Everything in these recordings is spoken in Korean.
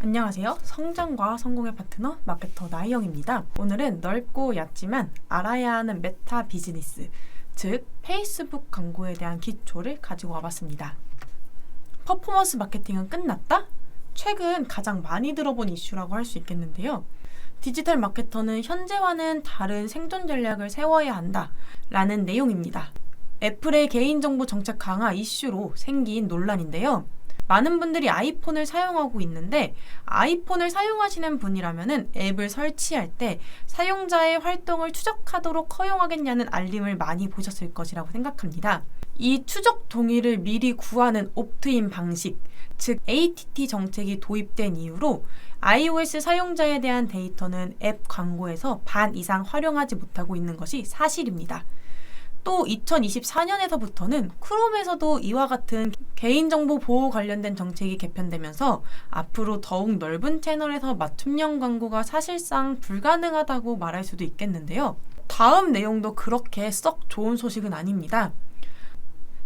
안녕하세요. 성장과 성공의 파트너 마케터 나희영입니다. 오늘은 넓고 얕지만 알아야 하는 메타 비즈니스, 즉 페이스북 광고에 대한 기초를 가지고 와봤습니다. 퍼포먼스 마케팅은 끝났다? 최근 가장 많이 들어본 이슈라고 할 수 있겠는데요. 디지털 마케터는 현재와는 다른 생존 전략을 세워야 한다 라는 내용입니다. 애플의 개인정보 정책 강화 이슈로 생긴 논란인데요. 많은 분들이 아이폰을 사용하고 있는데 아이폰을 사용하시는 분이라면 앱을 설치할 때 사용자의 활동을 추적하도록 허용하겠냐는 알림을 많이 보셨을 것이라고 생각합니다. 이 추적 동의를 미리 구하는 옵트인 방식, 즉 ATT 정책이 도입된 이후로 iOS 사용자에 대한 데이터는 앱 광고에서 반 이상 활용하지 못하고 있는 것이 사실입니다. 또 2024년에서부터는 크롬에서도 이와 같은 개인정보 보호 관련된 정책이 개편되면서 앞으로 더욱 넓은 채널에서 맞춤형 광고가 사실상 불가능하다고 말할 수도 있겠는데요. 다음 내용도 그렇게 썩 좋은 소식은 아닙니다.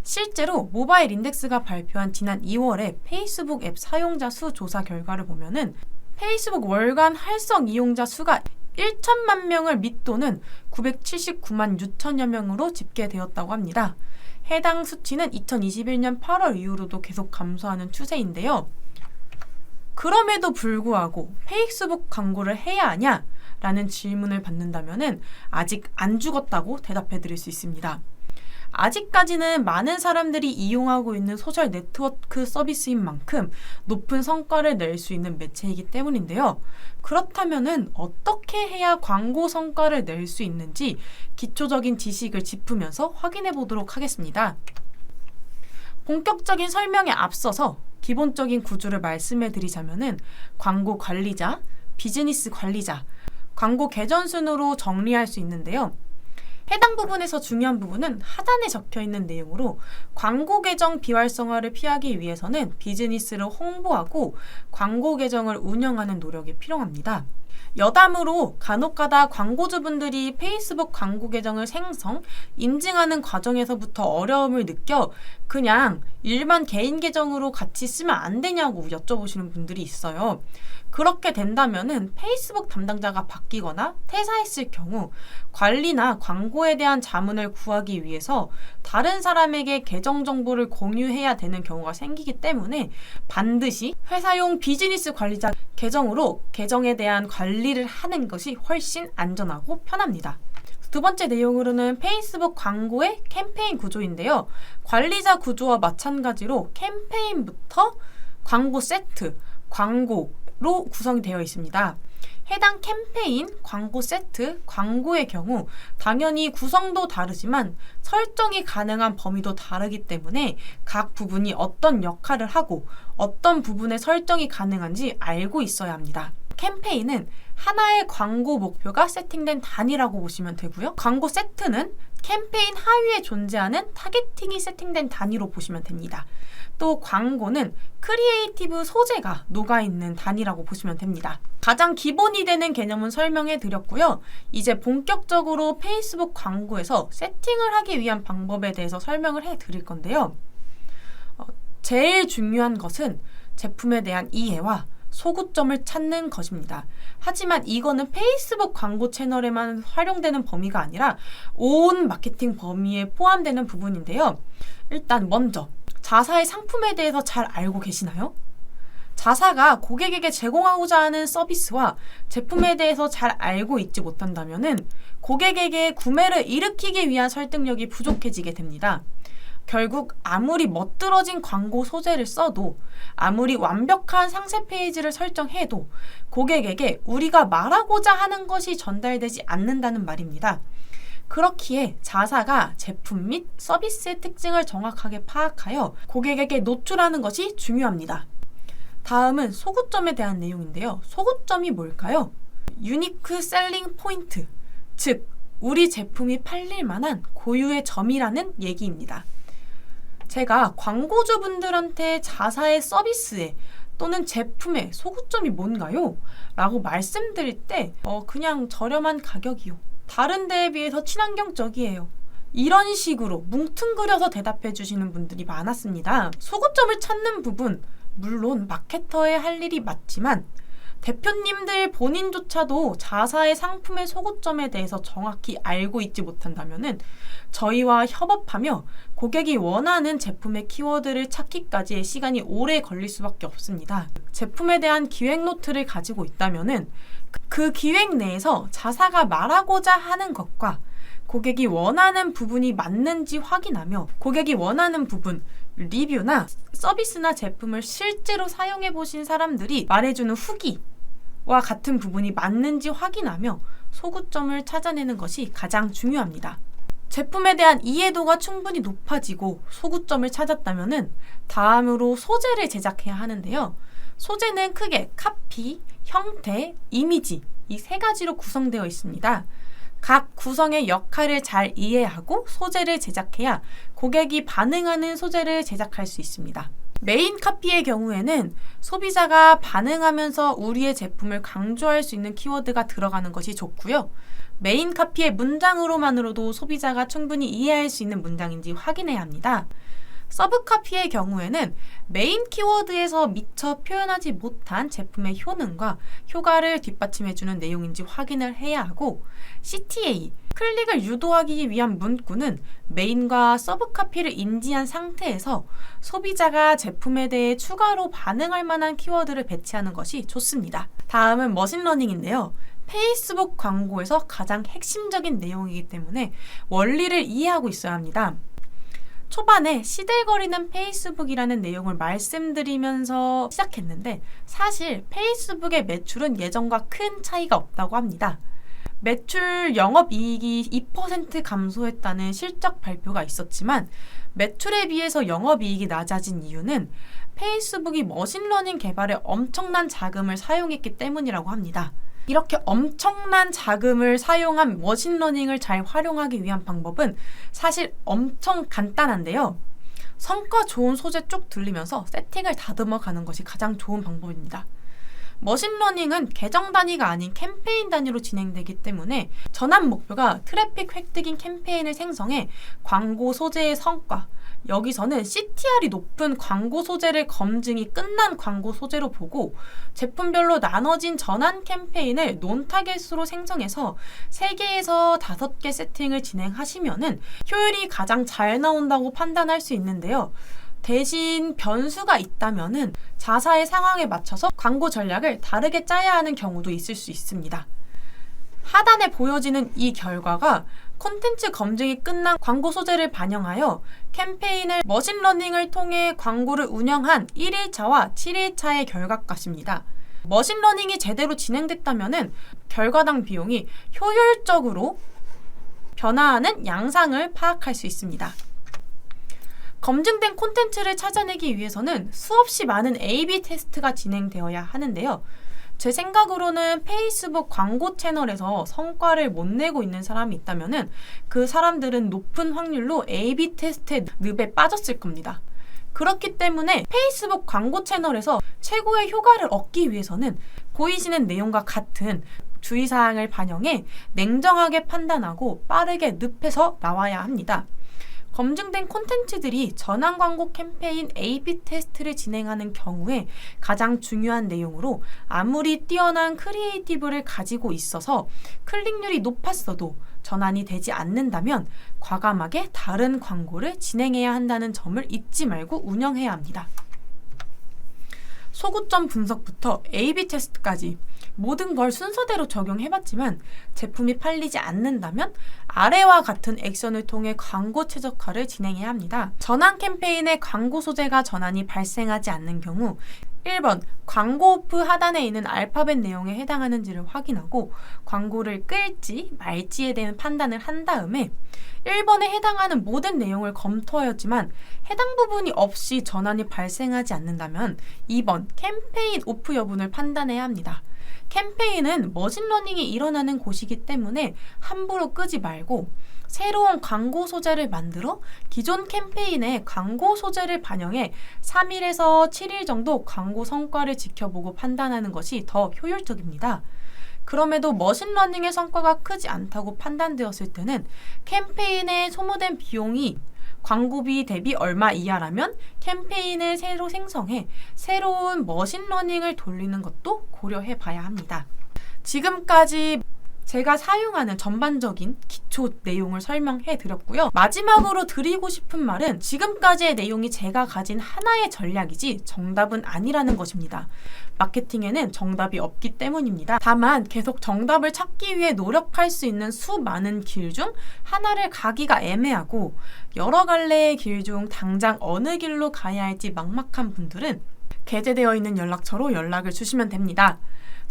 실제로 모바일 인덱스가 발표한 지난 2월에 페이스북 앱 사용자 수 조사 결과를 보면은 페이스북 월간 활성 이용자 수가 1천만 명을 밑도는 979만 6천여 명으로 집계되었다고 합니다. 해당 수치는 2021년 8월 이후로도 계속 감소하는 추세인데요. 그럼에도 불구하고 페이스북 광고를 해야 하냐? 라는 질문을 받는다면 아직 안 죽었다고 대답해 드릴 수 있습니다. 아직까지는 많은 사람들이 이용하고 있는 소셜 네트워크 서비스인 만큼 높은 성과를 낼 수 있는 매체이기 때문인데요. 그렇다면 어떻게 해야 광고 성과를 낼 수 있는지 기초적인 지식을 짚으면서 확인해 보도록 하겠습니다. 본격적인 설명에 앞서서 기본적인 구조를 말씀해 드리자면 광고 관리자, 비즈니스 관리자, 광고 계정 순으로 정리할 수 있는데요. 해당 부분에서 중요한 부분은 하단에 적혀있는 내용으로 광고 계정 비활성화를 피하기 위해서는 비즈니스를 홍보하고 광고 계정을 운영하는 노력이 필요합니다. 여담으로 간혹가다 광고주분들이 페이스북 광고 계정을 생성, 인증하는 과정에서부터 어려움을 느껴 그냥 일반 개인 계정으로 같이 쓰면 안 되냐고 여쭤보시는 분들이 있어요. 그렇게 된다면은 페이스북 담당자가 바뀌거나 퇴사했을 경우 관리나 광고에 대한 자문을 구하기 위해서 다른 사람에게 계정 정보를 공유해야 되는 경우가 생기기 때문에 반드시 회사용 비즈니스 관리자 계정으로 계정에 대한 관리를 하는 것이 훨씬 안전하고 편합니다. 두 번째 내용으로는 페이스북 광고의 캠페인 구조인데요. 관리자 구조와 마찬가지로 캠페인부터 광고 세트, 광고로 구성이 되어 있습니다. 해당 캠페인, 광고 세트, 광고의 경우 당연히 구성도 다르지만 설정이 가능한 범위도 다르기 때문에 각 부분이 어떤 역할을 하고 어떤 부분의 설정이 가능한지 알고 있어야 합니다. 캠페인은 하나의 광고 목표가 세팅된 단위라고 보시면 되고요. 광고 세트는 캠페인 하위에 존재하는 타겟팅이 세팅된 단위로 보시면 됩니다. 또 광고는 크리에이티브 소재가 녹아있는 단위라고 보시면 됩니다. 가장 기본이 되는 개념은 설명해 드렸고요. 이제 본격적으로 페이스북 광고에서 세팅을 하기 위한 방법에 대해서 설명을 해 드릴 건데요. 제일 중요한 것은 제품에 대한 이해와 소구점을 찾는 것입니다. 하지만 이거는 페이스북 광고 채널에만 활용되는 범위가 아니라 온 마케팅 범위에 포함되는 부분인데요. 일단 먼저 자사의 상품에 대해서 잘 알고 계시나요? 자사가 고객에게 제공하고자 하는 서비스와 제품에 대해서 잘 알고 있지 못한다면 고객에게 구매를 일으키기 위한 설득력이 부족해지게 됩니다. 결국 아무리 멋들어진 광고 소재를 써도 아무리 완벽한 상세 페이지를 설정해도 고객에게 우리가 말하고자 하는 것이 전달되지 않는다는 말입니다. 그렇기에 자사가 제품 및 서비스의 특징을 정확하게 파악하여 고객에게 노출하는 것이 중요합니다. 다음은 소구점에 대한 내용인데요. 소구점이 뭘까요? 유니크 셀링 포인트, 즉 우리 제품이 팔릴 만한 고유의 점이라는 얘기입니다. 제가 광고주분들한테 자사의 서비스에 또는 제품의 소구점이 뭔가요? 라고 말씀드릴 때 그냥 저렴한 가격이요. 다른 데에 비해서 친환경적이에요. 이런 식으로 뭉뚱그려서 대답해 주시는 분들이 많았습니다. 소구점을 찾는 부분 물론 마케터의 할 일이 맞지만 대표님들 본인조차도 자사의 상품의 소구점에 대해서 정확히 알고 있지 못한다면은 저희와 협업하며 고객이 원하는 제품의 키워드를 찾기까지의 시간이 오래 걸릴 수밖에 없습니다. 제품에 대한 기획 노트를 가지고 있다면은 그 기획 내에서 자사가 말하고자 하는 것과 고객이 원하는 부분이 맞는지 확인하며 고객이 원하는 부분, 리뷰나 서비스나 제품을 실제로 사용해 보신 사람들이 말해주는 후기와 같은 부분이 맞는지 확인하며 소구점을 찾아내는 것이 가장 중요합니다. 제품에 대한 이해도가 충분히 높아지고 소구점을 찾았다면은 다음으로 소재를 제작해야 하는데요. 소재는 크게 카피, 형태, 이미지 이 세 가지로 구성되어 있습니다. 각 구성의 역할을 잘 이해하고 소재를 제작해야 고객이 반응하는 소재를 제작할 수 있습니다. 메인 카피의 경우에는 소비자가 반응하면서 우리의 제품을 강조할 수 있는 키워드가 들어가는 것이 좋고요. 메인 카피의 문장으로만으로도 소비자가 충분히 이해할 수 있는 문장인지 확인해야 합니다. 서브 카피의 경우에는 메인 키워드에서 미처 표현하지 못한 제품의 효능과 효과를 뒷받침해주는 내용인지 확인을 해야 하고, CTA, 클릭을 유도하기 위한 문구는 메인과 서브 카피를 인지한 상태에서 소비자가 제품에 대해 추가로 반응할 만한 키워드를 배치하는 것이 좋습니다. 다음은 머신러닝인데요. 페이스북 광고에서 가장 핵심적인 내용이기 때문에 원리를 이해하고 있어야 합니다. 초반에 시들거리는 페이스북이라는 내용을 말씀드리면서 시작했는데 사실 페이스북의 매출은 예전과 큰 차이가 없다고 합니다. 매출 영업이익이 2% 감소했다는 실적 발표가 있었지만 매출에 비해서 영업이익이 낮아진 이유는 페이스북이 머신러닝 개발에 엄청난 자금을 사용했기 때문이라고 합니다. 이렇게 엄청난 자금을 사용한 머신러닝을 잘 활용하기 위한 방법은 사실 엄청 간단한데요. 성과 좋은 소재 쭉 들리면서 세팅을 다듬어 가는 것이 가장 좋은 방법입니다. 머신러닝은 계정 단위가 아닌 캠페인 단위로 진행되기 때문에 전환 목표가 트래픽 획득인 캠페인을 생성해 광고 소재의 성과, 여기서는 CTR이 높은 광고 소재를 검증이 끝난 광고 소재로 보고 제품별로 나눠진 전환 캠페인을 논타겟으로 생성해서 3개에서 5개 세팅을 진행하시면은 효율이 가장 잘 나온다고 판단할 수 있는데요. 대신 변수가 있다면은 자사의 상황에 맞춰서 광고 전략을 다르게 짜야 하는 경우도 있을 수 있습니다. 하단에 보여지는 이 결과가 콘텐츠 검증이 끝난 광고 소재를 반영하여 캠페인을 머신러닝을 통해 광고를 운영한 1일차와 7일차의 결과값입니다. 머신러닝이 제대로 진행됐다면 결과당 비용이 효율적으로 변화하는 양상을 파악할 수 있습니다. 검증된 콘텐츠를 찾아내기 위해서는 수없이 많은 A/B 테스트가 진행되어야 하는데요. 제 생각으로는 페이스북 광고 채널에서 성과를 못 내고 있는 사람이 있다면 그 사람들은 높은 확률로 A/B 테스트의 늪에 빠졌을 겁니다. 그렇기 때문에 페이스북 광고 채널에서 최고의 효과를 얻기 위해서는 보이시는 내용과 같은 주의사항을 반영해 냉정하게 판단하고 빠르게 늪에서 나와야 합니다. 검증된 콘텐츠들이 전환 광고 캠페인 A/B 테스트를 진행하는 경우에 가장 중요한 내용으로 아무리 뛰어난 크리에이티브를 가지고 있어서 클릭률이 높았어도 전환이 되지 않는다면 과감하게 다른 광고를 진행해야 한다는 점을 잊지 말고 운영해야 합니다. 소구점 분석부터 A/B 테스트까지 모든 걸 순서대로 적용해봤지만 제품이 팔리지 않는다면 아래와 같은 액션을 통해 광고 최적화를 진행해야 합니다. 전환 캠페인의 광고 소재가 전환이 발생하지 않는 경우 1번, 광고 오프 하단에 있는 알파벳 내용에 해당하는지를 확인하고 광고를 끌지 말지에 대한 판단을 한 다음에 1번에 해당하는 모든 내용을 검토하였지만 해당 부분이 없이 전환이 발생하지 않는다면 2번, 캠페인 오프 여부를 판단해야 합니다. 캠페인은 머신러닝이 일어나는 곳이기 때문에 함부로 끄지 말고 새로운 광고 소재를 만들어 기존 캠페인의 광고 소재를 반영해 3일에서 7일 정도 광고 성과를 지켜보고 판단하는 것이 더 효율적입니다. 그럼에도 머신러닝의 성과가 크지 않다고 판단되었을 때는 캠페인에 소모된 비용이 광고비 대비 얼마 이하라면 캠페인을 새로 생성해 새로운 머신러닝을 돌리는 것도 고려해 봐야 합니다. 지금까지 제가 사용하는 전반적인 기초 내용을 설명해 드렸고요. 마지막으로 드리고 싶은 말은 지금까지의 내용이 제가 가진 하나의 전략이지 정답은 아니라는 것입니다. 마케팅에는 정답이 없기 때문입니다. 다만 계속 정답을 찾기 위해 노력할 수 있는 수많은 길 중 하나를 가기가 애매하고 여러 갈래의 길 중 당장 어느 길로 가야 할지 막막한 분들은 게재되어 있는 연락처로 연락을 주시면 됩니다.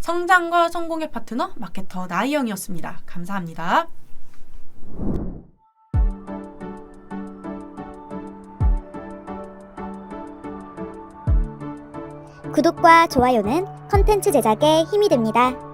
성장과 성공의 파트너 마케터 나희영이었습니다. 감사합니다. 구독과 좋아요는 컨텐츠 제작에 힘이 됩니다.